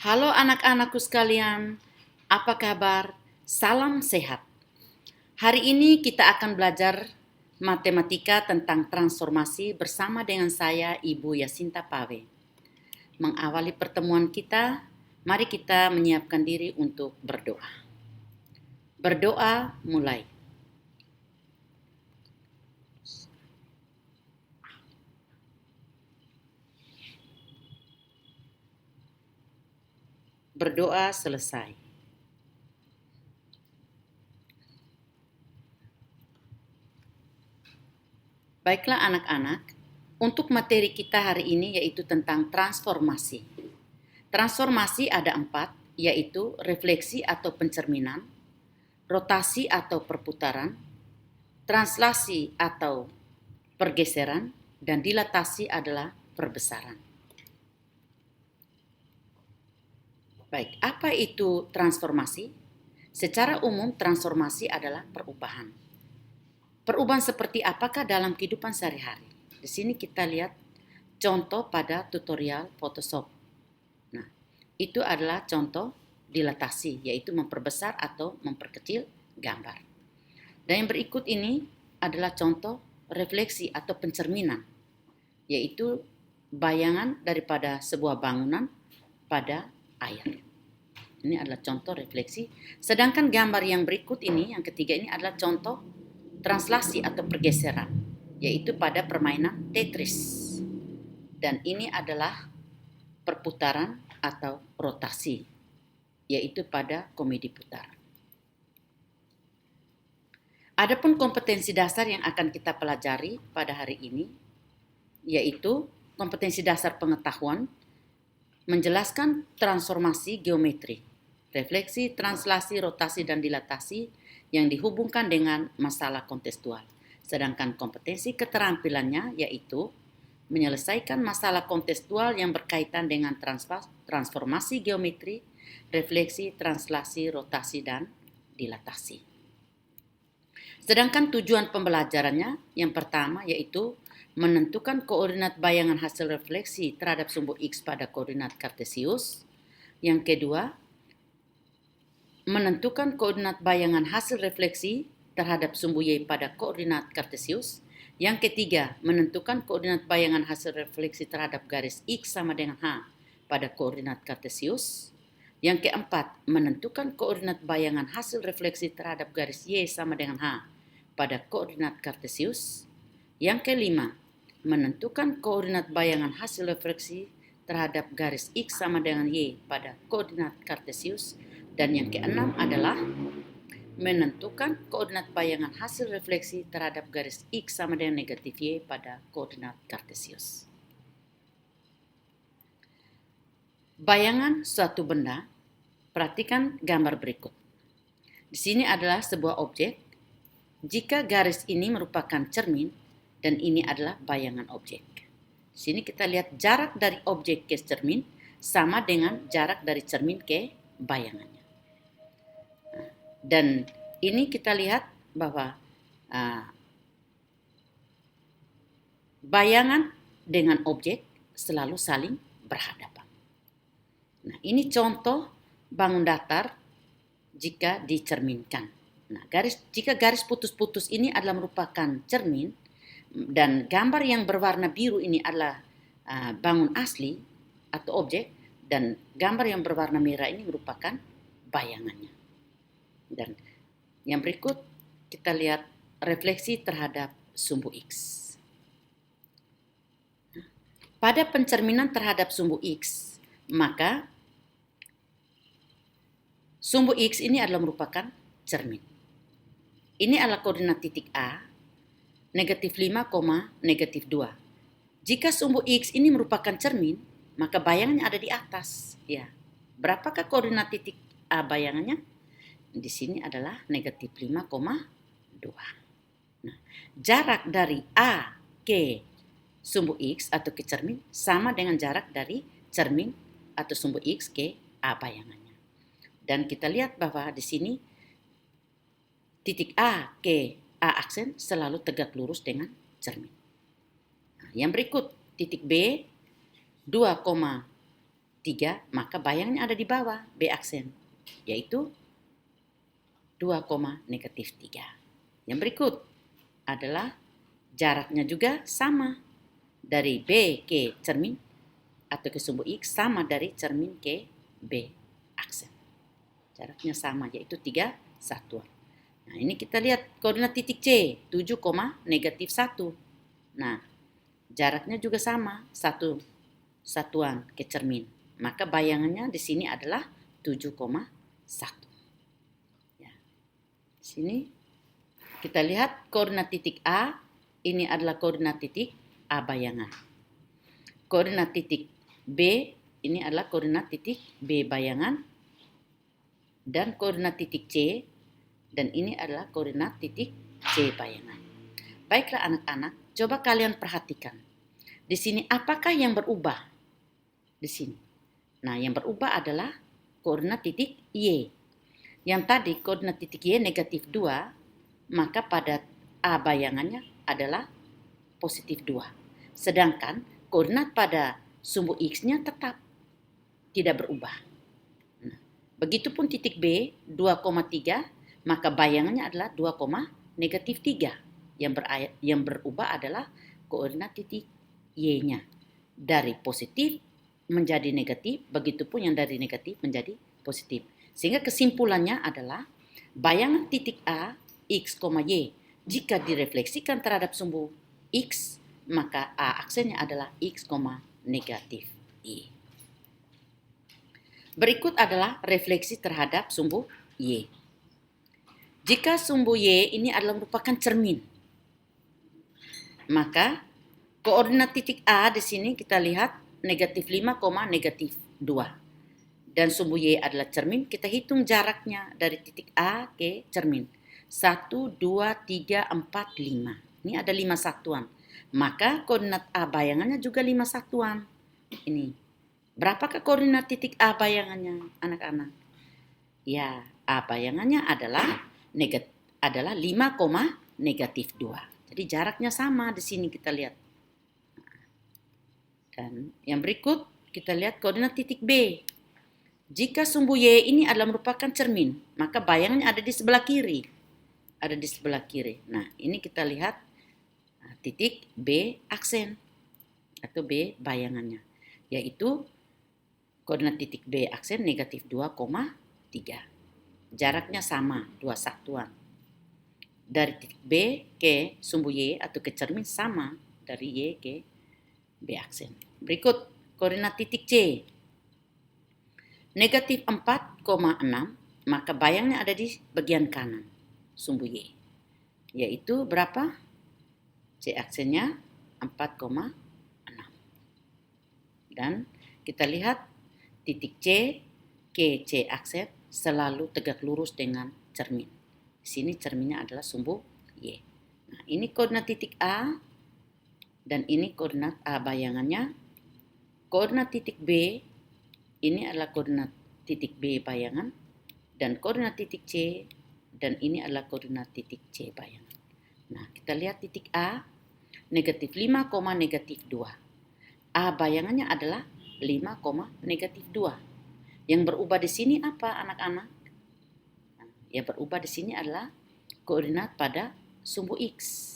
Halo anak-anakku sekalian, apa kabar? Salam sehat. Hari ini kita akan belajar matematika tentang transformasi bersama dengan saya, Ibu Yasinta Pawe. Mengawali pertemuan kita, mari kita menyiapkan diri untuk berdoa. Berdoa mulai. Berdoa selesai. Baiklah anak-anak, untuk materi kita hari ini yaitu tentang transformasi. Transformasi ada 4, yaitu refleksi atau pencerminan, rotasi atau perputaran, translasi atau pergeseran, dan dilatasi adalah perbesaran. Baik, apa itu transformasi? Secara umum, transformasi adalah perubahan. Perubahan seperti apakah dalam kehidupan sehari-hari? Di sini kita lihat contoh pada tutorial Photoshop. Nah, itu adalah contoh dilatasi, yaitu memperbesar atau memperkecil gambar. Dan yang berikut ini adalah contoh refleksi atau pencerminan, yaitu bayangan daripada sebuah bangunan pada air. Ini adalah contoh refleksi. Sedangkan gambar yang berikut ini, yang ketiga ini adalah contoh translasi atau pergeseran, yaitu pada permainan Tetris. Dan ini adalah perputaran atau rotasi, yaitu pada komedi putar. Adapun kompetensi dasar yang akan kita pelajari pada hari ini, yaitu kompetensi dasar pengetahuan, menjelaskan transformasi geometri, refleksi, translasi, rotasi, dan dilatasi yang dihubungkan dengan masalah kontekstual. Sedangkan kompetensi keterampilannya yaitu menyelesaikan masalah kontekstual yang berkaitan dengan transformasi geometri, refleksi, translasi, rotasi, dan dilatasi. Sedangkan tujuan pembelajarannya yang pertama yaitu menentukan koordinat bayangan hasil refleksi terhadap sumbu X pada koordinat kartesius. Yang kedua, menentukan koordinat bayangan hasil refleksi terhadap sumbu Y pada koordinat kartesius. Yang ketiga, menentukan koordinat bayangan hasil refleksi terhadap garis X sama dengan H pada koordinat kartesius. Yang keempat, menentukan koordinat bayangan hasil refleksi terhadap garis Y sama dengan H pada koordinat kartesius. Yang kelima, menentukan koordinat bayangan hasil refleksi terhadap garis X sama dengan Y pada koordinat kartesius. Dan yang keenam adalah menentukan koordinat bayangan hasil refleksi terhadap garis X sama dengan negatif Y pada koordinat kartesius. Bayangan suatu benda, perhatikan gambar berikut. Di sini adalah sebuah objek. Jika garis ini merupakan cermin dan ini adalah bayangan objek. Di sini kita lihat jarak dari objek ke cermin sama dengan jarak dari cermin ke bayangannya. Dan ini kita lihat bahwa bayangan dengan objek selalu saling berhadapan. Nah, ini contoh bangun datar jika dicerminkan. Nah, jika garis putus-putus ini adalah merupakan cermin dan gambar yang berwarna biru ini adalah bangun asli atau objek, dan gambar yang berwarna merah ini merupakan bayangannya. Dan yang berikut kita lihat refleksi terhadap sumbu X. Pada pencerminan terhadap sumbu X, maka sumbu X ini adalah merupakan cermin. Ini adalah koordinat titik A, negatif 5, negatif 2. Jika sumbu X ini merupakan cermin, maka bayangannya ada di atas. Ya. Berapakah koordinat titik A bayangannya? Di sini adalah negatif 5,2. Nah, jarak dari A ke sumbu X atau ke cermin sama dengan jarak dari cermin atau sumbu X ke A bayangannya. Dan kita lihat bahwa di sini titik A ke A aksen selalu tegak lurus dengan cermin. Nah, yang berikut titik B 2,2 3, maka bayangnya ada di bawah B aksen, yaitu 2, negatif 3. Yang berikut adalah jaraknya juga sama dari B ke cermin atau ke sumbu X sama dari cermin ke B aksen. Jaraknya sama, yaitu 3 satuan. Nah, ini kita lihat koordinat titik C, 7, negatif 1. Nah, jaraknya juga sama, 1 satuan ke cermin. Maka bayangannya di sini adalah 7,1. Ya. Di sini kita lihat koordinat titik A, ini adalah koordinat titik A bayangan. Koordinat titik B, ini adalah koordinat titik B bayangan. Dan koordinat titik C, dan ini adalah koordinat titik C bayangan. Baiklah anak-anak, coba kalian perhatikan. Di sini apakah yang berubah? Di sini. Nah, yang berubah adalah koordinat titik Y. Yang tadi koordinat titik Y negatif 2, maka pada A bayangannya adalah positif 2. Sedangkan koordinat pada sumbu X-nya tetap tidak berubah. Nah, begitupun titik B 2,3, maka bayangannya adalah 2, negatif 3. Yang berubah adalah koordinat titik Y-nya. Dari positif menjadi negatif, begitupun yang dari negatif menjadi positif. Sehingga kesimpulannya adalah bayangan titik A, X, Y, jika direfleksikan terhadap sumbu X, maka A aksennya adalah X, negatif Y. Berikut adalah refleksi terhadap sumbu Y. Jika sumbu Y ini adalah merupakan cermin, maka koordinat titik A di sini kita lihat negatif 5, negatif 2. Dan sumbu Y adalah cermin, kita hitung jaraknya dari titik A ke cermin. 1, 2, 3, 4, 5. Ini ada 5 satuan. Maka koordinat A bayangannya juga 5 satuan. Ini. Berapakah koordinat titik A bayangannya, anak-anak? Ya, A bayangannya adalah 5, negatif 2. Jadi jaraknya sama di sini kita lihat. Dan yang berikut kita lihat koordinat titik B. Jika sumbu Y ini adalah merupakan cermin, maka bayangannya ada di sebelah kiri. Ada di sebelah kiri. Nah, ini kita lihat titik B aksen atau B bayangannya, yaitu koordinat titik B aksen negatif 2,3. Jaraknya sama, 2 satuan. Dari titik B ke sumbu Y atau ke cermin sama dari Y ke B aksen. Berikut koordinat titik C. Negatif 4,6, maka bayangnya ada di bagian kanan sumbu Y. Yaitu berapa? C aksennya 4,6. Dan kita lihat titik C ke C aksen selalu tegak lurus dengan cermin. Di sini cerminnya adalah sumbu Y. Nah, ini koordinat titik A dan ini koordinat A bayangannya. Koordinat titik B ini adalah koordinat titik B bayangan dan koordinat titik C dan ini adalah koordinat titik C bayangan. Nah, kita lihat titik A negatif 5, negatif 2. A bayangannya adalah 5, negatif 2. Yang berubah di sini apa, anak-anak? Nah, yang berubah di sini adalah koordinat pada sumbu X.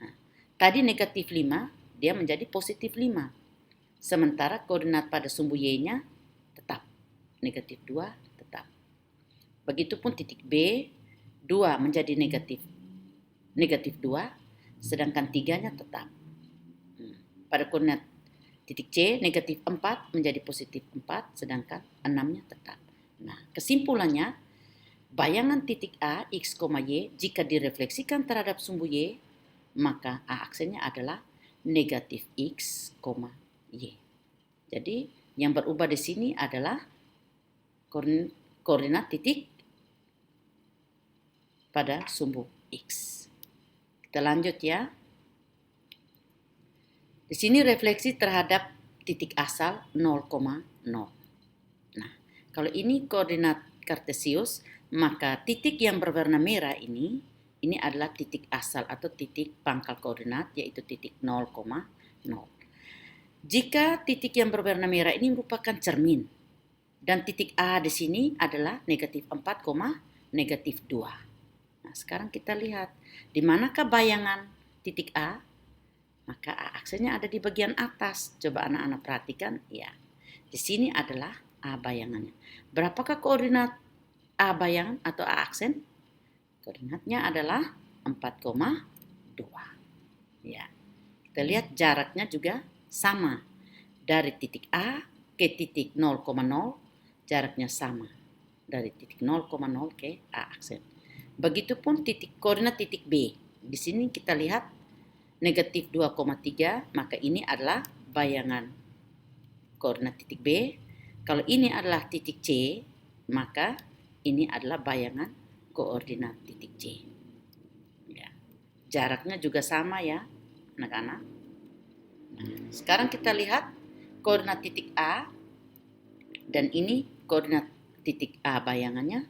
Nah, tadi negatif 5, dia menjadi positif 5. Sementara koordinat pada sumbu Y-nya tetap. Negatif 2 tetap. Begitupun titik B, 2 menjadi negatif 2, sedangkan 3-nya tetap. Pada koordinat titik C, negatif 4 menjadi positif 4, sedangkan 6-nya tetap. Nah, kesimpulannya, bayangan titik A, X, Y, jika direfleksikan terhadap sumbu Y, maka A aksennya adalah negatif X, Y. Jadi, yang berubah di sini adalah koordinat titik pada sumbu X. Kita lanjut ya. Di sini refleksi terhadap titik asal 0,0. Nah, kalau ini koordinat kartesius, maka titik yang berwarna merah ini adalah titik asal atau titik pangkal koordinat, yaitu titik 0,0. Jika titik yang berwarna merah ini merupakan cermin, dan titik A di sini adalah negatif 4, negatif 2. Nah, sekarang kita lihat di manakah bayangan titik A, maka A aksennya ada di bagian atas. Coba anak-anak perhatikan, ya. Di sini adalah A bayangannya. Berapakah koordinat A bayangan atau A aksen? Koordinatnya adalah 4,2. Ya. Kita lihat jaraknya juga sama. Dari titik A ke titik 0,0 jaraknya sama. Dari titik 0,0 ke A aksen. Begitupun koordinat titik B. Di sini kita lihat negatif 2,3, maka ini adalah bayangan koordinat titik B. Kalau ini adalah titik C, maka ini adalah bayangan koordinat titik C. Ya. Jaraknya juga sama ya, anak-anak. Nah, sekarang kita lihat koordinat titik A, dan ini koordinat titik A bayangannya.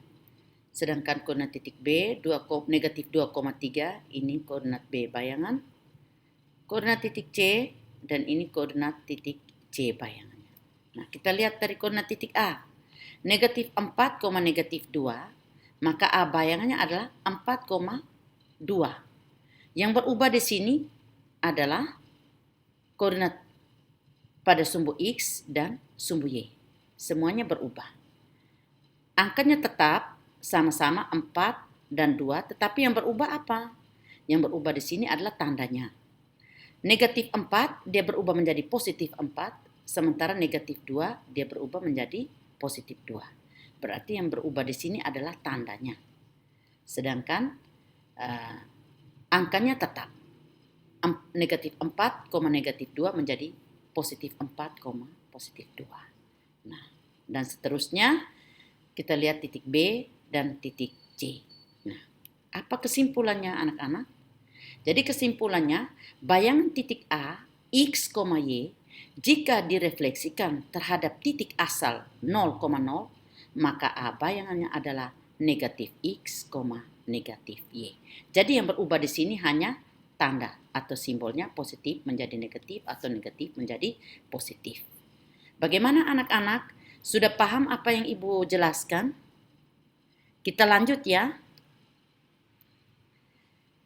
Sedangkan koordinat titik B, negatif 2,3, ini koordinat B bayangan. Koordinat titik C, dan ini koordinat titik C bayangannya. Nah, kita lihat dari koordinat titik A. Negatif 4, negatif 2, maka A bayangannya adalah 4,2. Yang berubah di sini adalah koordinat pada sumbu X dan sumbu Y. Semuanya berubah. Angkanya tetap sama-sama 4 dan 2, tetapi yang berubah apa? Yang berubah di sini adalah tandanya. Negatif 4 dia berubah menjadi positif 4, sementara negatif 2 dia berubah menjadi positif 2. Berarti yang berubah di sini adalah tandanya. Sedangkan angkanya tetap. Negatif 4, negatif 2 menjadi positif 4, positif 2. Nah, dan seterusnya kita lihat titik B dan titik C. Nah, apa kesimpulannya anak-anak? Jadi kesimpulannya, bayangan titik A, X, Y, jika direfleksikan terhadap titik asal 0,0, maka A bayangannya adalah negatif X, negatif Y. Jadi yang berubah di sini hanya tanda atau simbolnya positif menjadi negatif atau negatif menjadi positif. Bagaimana anak-anak? Sudah paham apa yang Ibu jelaskan? Kita lanjut ya.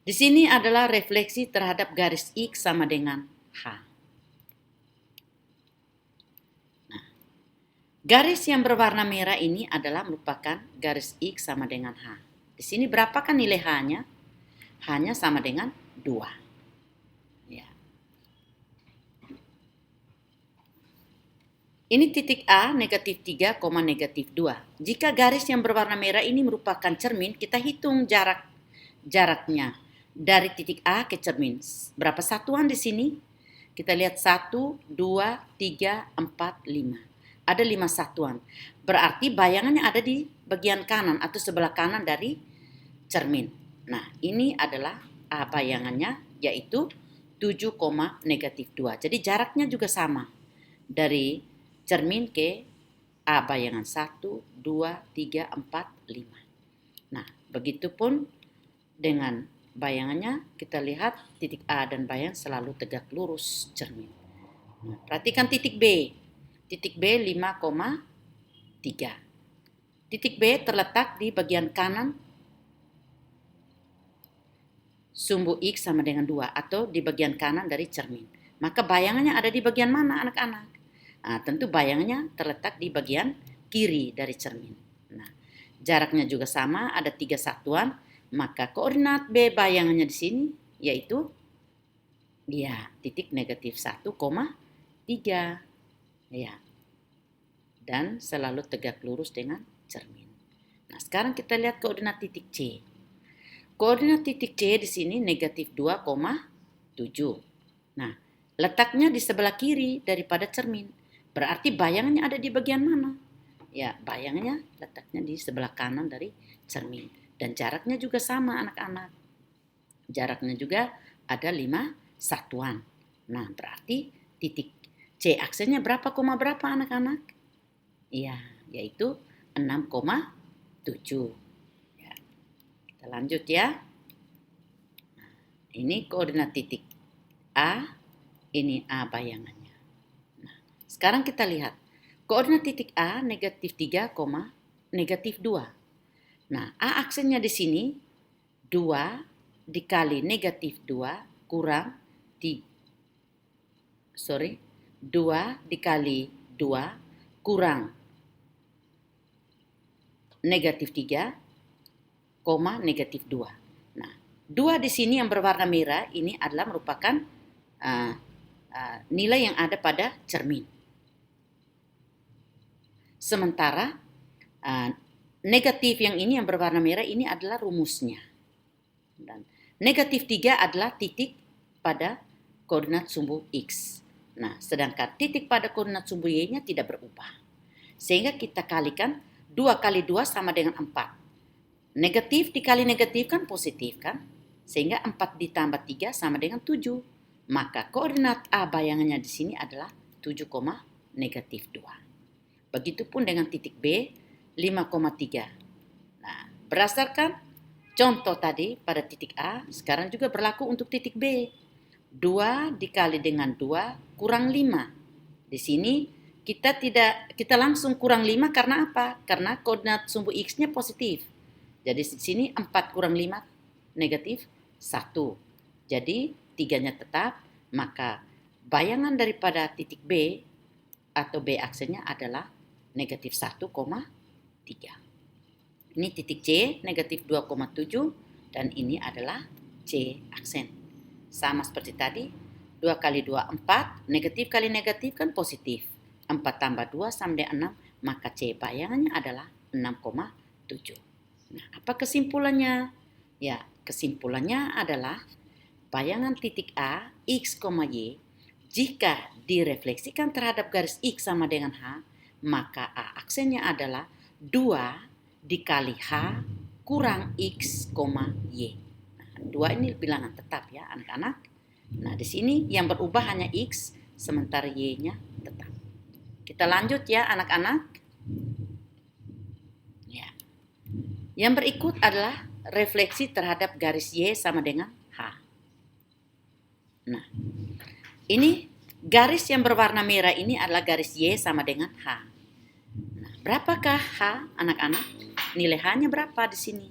Di sini adalah refleksi terhadap garis X sama dengan H. Nah, garis yang berwarna merah ini adalah merupakan garis X sama dengan H. Di sini berapakah nilai H-nya? H-nya sama dengan 2. Ya. Ini titik A negatif 3, negatif 2. Jika garis yang berwarna merah ini merupakan cermin, kita hitung jaraknya dari titik A ke cermin. Berapa satuan di sini? Kita lihat 1, 2, 3, 4, 5. Ada 5 satuan. Berarti bayangannya ada di bagian kanan atau sebelah kanan dari cermin. Nah, ini adalah A bayangannya, yaitu 7, negatif 2. Jadi jaraknya juga sama. Dari cermin ke A bayangan 1, 2, 3, 4, 5. Nah, begitupun dengan bayangannya, kita lihat titik A dan bayang selalu tegak lurus cermin. Nah, perhatikan titik B. Titik B 5,3. Titik B terletak di bagian kanan sumbu X sama dengan 2 atau di bagian kanan dari cermin. Maka bayangannya ada di bagian mana anak-anak? Nah, tentu bayangannya terletak di bagian kiri dari cermin. Nah, jaraknya juga sama, ada 3 satuan. Maka koordinat B bayangannya di sini yaitu ya titik negatif 1,3. Ya. Dan selalu tegak lurus dengan cermin. Nah, sekarang kita lihat koordinat titik C. Koordinat titik C di sini negatif 2,7. Nah, letaknya di sebelah kiri daripada cermin. Berarti bayangannya ada di bagian mana? Ya, bayangannya letaknya di sebelah kanan dari cermin. Dan jaraknya juga sama anak-anak. Jaraknya juga ada 5 satuan. Nah, berarti titik C aksennya berapa, berapa anak-anak? Iya, yaitu 6,7. Ya, kita lanjut ya. Nah, ini koordinat titik A, ini A bayangannya. Sekarang kita lihat. Koordinat titik A negatif 3, negatif 2. Nah, A aksennya di sini 2 dikali negatif 2 kurang 2 dikali 2 kurang negatif 3, negatif 2. Nah, 2 di sini yang berwarna merah ini adalah merupakan nilai yang ada pada cermin. Sementara negatif yang ini yang berwarna merah ini adalah rumusnya. Dan negatif 3 adalah titik pada koordinat sumbu X. Nah, sedangkan titik pada koordinat sumbu Y-nya tidak berubah. Sehingga kita kalikan 2 kali 2 sama dengan 4. Negatif dikali negatif kan positif kan? Sehingga 4 ditambah 3 sama dengan 7. Maka koordinat A bayangannya di sini adalah 7, negatif 2. Begitupun dengan titik B 5,3. Nah, berdasarkan contoh tadi pada titik A, sekarang juga berlaku untuk titik B. 2 dikali dengan 2 kurang 5. Di sini kita langsung kurang 5 karena apa? Karena koordinat sumbu X-nya positif. Jadi di sini 4 kurang 5 negatif 1. Jadi 3-nya tetap, maka bayangan daripada titik B atau B aksennya adalah negatif 1,3. Ini titik C negatif 2,7 dan ini adalah C aksen. Sama seperti tadi, 2 kali 2 4, negatif kali negatif kan positif. 4 tambah 2 sama dengan 6, maka C bayangannya adalah 6,7. Nah, apa kesimpulannya? Ya, kesimpulannya adalah bayangan titik A, X, Y, jika direfleksikan terhadap garis X sama dengan H, maka A aksennya adalah 2 dikali H kurang X, Y. Nah, 2 ini bilangan tetap ya anak-anak. Nah, di sini yang berubah hanya X, sementara Y-nya tetap. Kita lanjut ya anak-anak. Ya. Yang berikut adalah refleksi terhadap garis Y sama dengan H. Nah, ini garis yang berwarna merah ini adalah garis Y sama dengan H. Nah, berapakah H anak-anak? Nilai H-nya berapa di sini?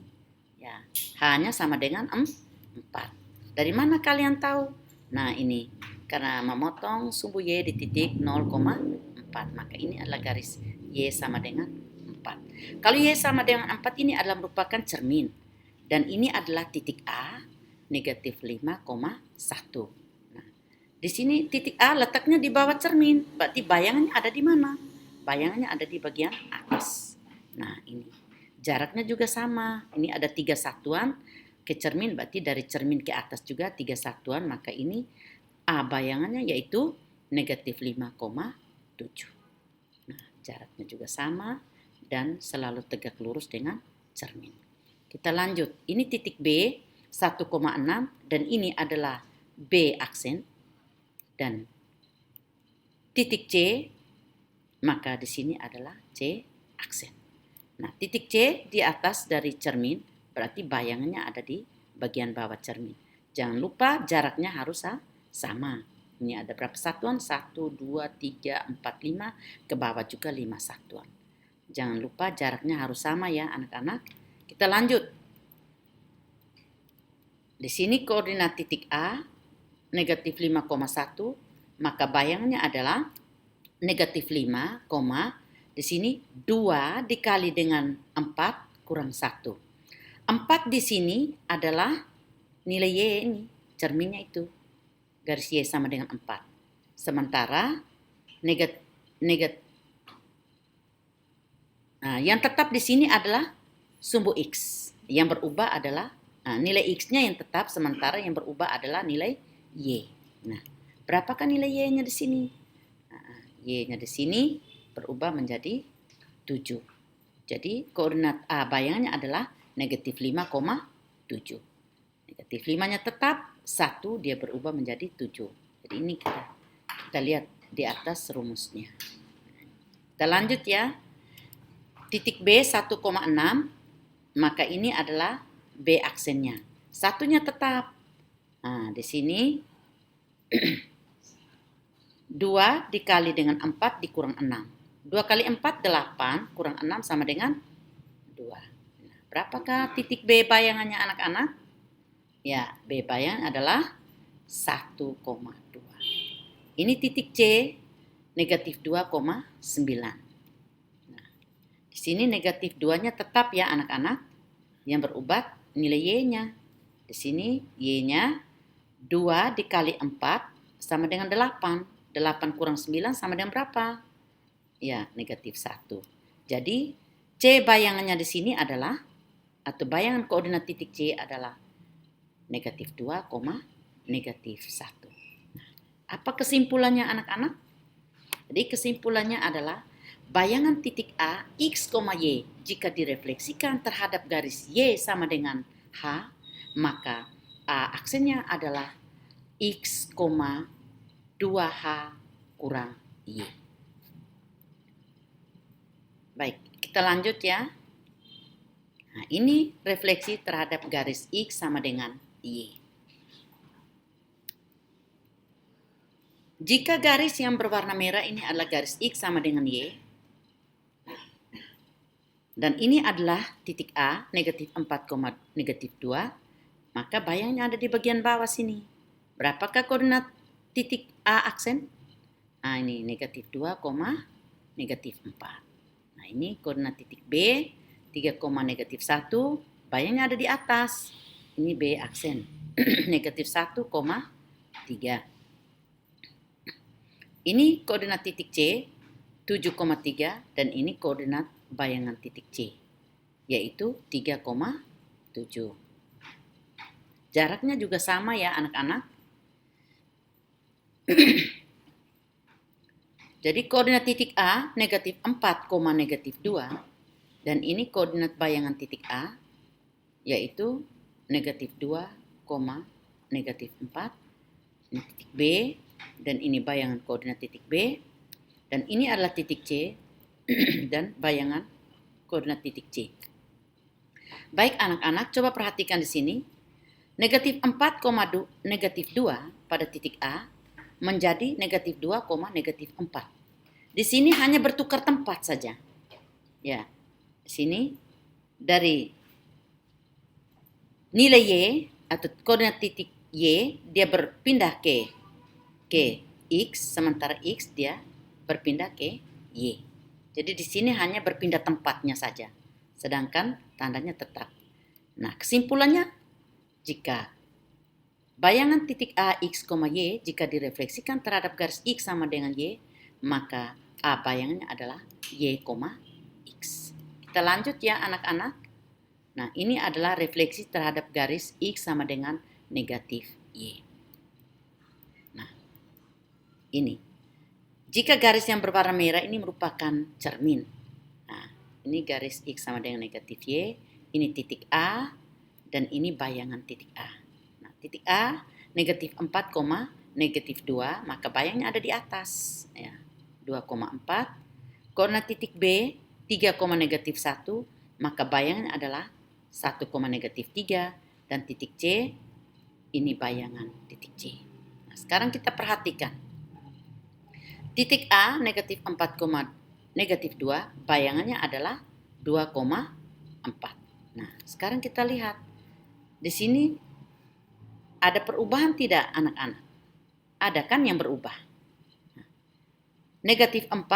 Ya, H-nya sama dengan 4. Dari mana kalian tahu? Nah, ini karena memotong sumbu Y di titik 0,4, maka ini adalah garis Y sama dengan 4. Kalau Y sama dengan 4 ini adalah merupakan cermin. Dan ini adalah titik A negatif 5,1. Di sini titik A letaknya di bawah cermin, berarti bayangannya ada di mana? Bayangannya ada di bagian atas. Nah, ini jaraknya juga sama. Ini ada 3 satuan ke cermin, berarti dari cermin ke atas juga 3 satuan, maka ini A bayangannya yaitu negatif 5,7. Nah, jaraknya juga sama dan selalu tegak lurus dengan cermin. Kita lanjut. Ini titik B 1,6 dan ini adalah B aksen. Dan titik C, maka di sini adalah C aksen. Nah, titik C di atas dari cermin, berarti bayangannya ada di bagian bawah cermin. Jangan lupa jaraknya harus sama. Ini ada berapa satuan? 1, 2, 3, 4, 5. Ke bawah juga 5 satuan. Jangan lupa jaraknya harus sama ya anak-anak. Kita lanjut. Di sini koordinat titik A negatif 5,1, maka bayangannya adalah negatif 5, di sini 2 dikali dengan 4 kurang 1. 4 di sini adalah nilai Y ini, cerminnya itu. Garis Y sama dengan 4. Sementara yang tetap di sini adalah sumbu X. Yang berubah adalah nilai X-nya yang tetap, sementara yang berubah adalah nilai Y. Nah, berapakah nilai Y-nya di sini? Y-nya di sini berubah menjadi 7. Jadi koordinat A bayangannya adalah negatif 5,7. Negatif 5-nya tetap, 1 dia berubah menjadi 7. Jadi ini kita lihat di atas rumusnya. Kita lanjut ya. Titik B 1,6, maka ini adalah B aksennya. Satunya tetap. Nah, di sini 2 dikali dengan 4 dikurang 6. 2 kali 4, 8, kurang 6 sama dengan 2. Nah, berapakah titik B bayangannya anak-anak? Ya, B bayangan adalah 1,2. Ini titik C, negatif 2,9. Nah, di sini negatif 2-nya tetap ya anak-anak. Yang berubah nilai Y-nya. Di sini Y-nya 2 dikali 4 sama dengan 8. 8 kurang 9 sama dengan berapa? Ya, negatif 1. Jadi, C bayangannya di sini adalah, atau bayangan koordinat titik C adalah negatif 2, negatif 1. Nah, apa kesimpulannya anak-anak? Jadi kesimpulannya adalah bayangan titik A, X, Y jika direfleksikan terhadap garis Y sama dengan H, maka A aksennya adalah X, 2H kurang Y. Baik, kita lanjut ya. Nah, ini refleksi terhadap garis X sama dengan Y. Jika garis yang berwarna merah ini adalah garis X sama dengan Y, dan ini adalah titik A, negatif 4, negatif 2, maka bayangnya ada di bagian bawah sini. Berapakah koordinat titik A aksen? Nah, ini negatif 2, negatif 4. Nah, ini koordinat titik B, 3, negatif 1, bayangnya ada di atas. Ini B aksen, negatif 1, 3. Ini koordinat titik C, 7,3, dan ini koordinat bayangan titik C, yaitu 3,7. Jaraknya juga sama ya anak-anak. Jadi koordinat titik A negatif 4, negatif 2, dan ini koordinat bayangan titik A yaitu negatif 2, negatif 4. Ini titik B dan ini bayangan koordinat titik B, dan ini adalah titik C dan bayangan koordinat titik C. Baik anak-anak, coba perhatikan di sini. Negatif 4, negatif 2 pada titik A menjadi negatif 2, negatif 4. Di sini hanya bertukar tempat saja. Ya, di sini dari nilai Y atau koordinat titik Y dia berpindah ke X, sementara X dia berpindah ke Y. Jadi di sini hanya berpindah tempatnya saja, sedangkan tandanya tetap. Nah, kesimpulannya, jika bayangan titik A, X, Y jika direfleksikan terhadap garis X sama dengan Y, maka A bayangannya adalah Y, X. Kita lanjut ya anak-anak. Nah, ini adalah refleksi terhadap garis X sama dengan negatif Y. Nah, ini. Jika garis yang berwarna merah ini merupakan cermin. Nah, ini garis X sama dengan negatif Y, ini titik A, dan ini bayangan titik A. Titik A negatif 4, negatif 2, maka bayangnya ada di atas ya, 2,4. Koordinat titik B 3, negatif 1, maka bayangnya adalah 1, negatif 3, dan titik C ini bayangan titik C. Nah, sekarang kita perhatikan. Titik A negatif 4, negatif 2, bayangannya adalah 2,4. Nah, sekarang kita lihat. Di sini ada perubahan tidak anak-anak? Ada kan yang berubah? Negatif 4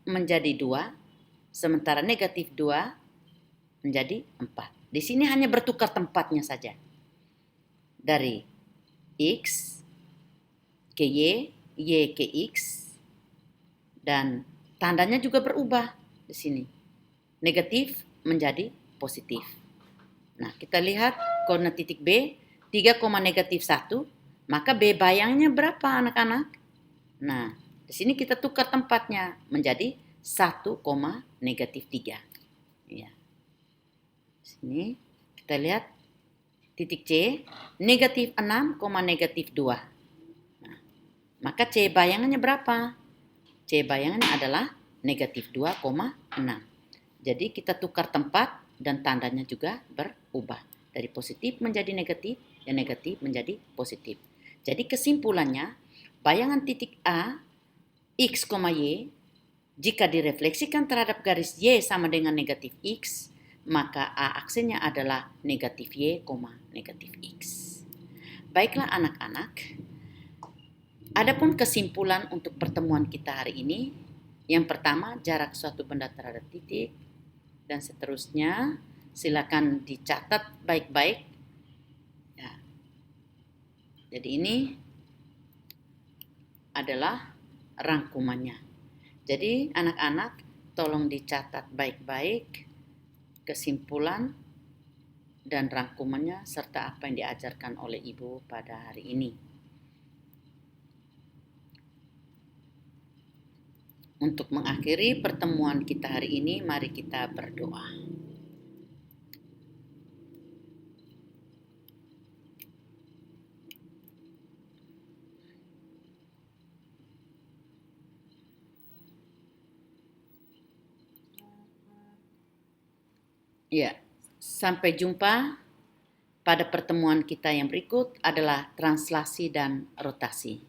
menjadi 2, sementara negatif 2 menjadi 4. Di sini hanya bertukar tempatnya saja. Dari X ke Y, Y ke X, dan tandanya juga berubah di sini. Negatif menjadi positif. Nah, kita lihat koordinat titik B 3, negatif 1, maka B bayangnya berapa anak-anak? Nah, di sini kita tukar tempatnya menjadi 1, negatif 3. Ya. Di sini kita lihat titik C negatif 6, negatif 2. Nah, maka C bayangannya berapa? C bayangannya adalah negatif 2,6. Jadi kita tukar tempat dan tandanya juga berubah. Dari positif menjadi negatif, dan negatif menjadi positif. Jadi kesimpulannya, bayangan titik A X, Y, jika direfleksikan terhadap garis Y sama dengan negatif X, maka A aksennya adalah negatif Y, negatif X. Baiklah anak-anak, adapun kesimpulan untuk pertemuan kita hari ini, yang pertama jarak suatu benda terhadap titik, dan seterusnya. Silakan dicatat baik-baik. Ya. Jadi ini adalah rangkumannya. Jadi anak-anak tolong dicatat baik-baik kesimpulan dan rangkumannya serta apa yang diajarkan oleh Ibu pada hari ini. Untuk mengakhiri pertemuan kita hari ini, mari kita berdoa. Ya, sampai jumpa pada pertemuan kita yang berikut adalah translasi dan rotasi.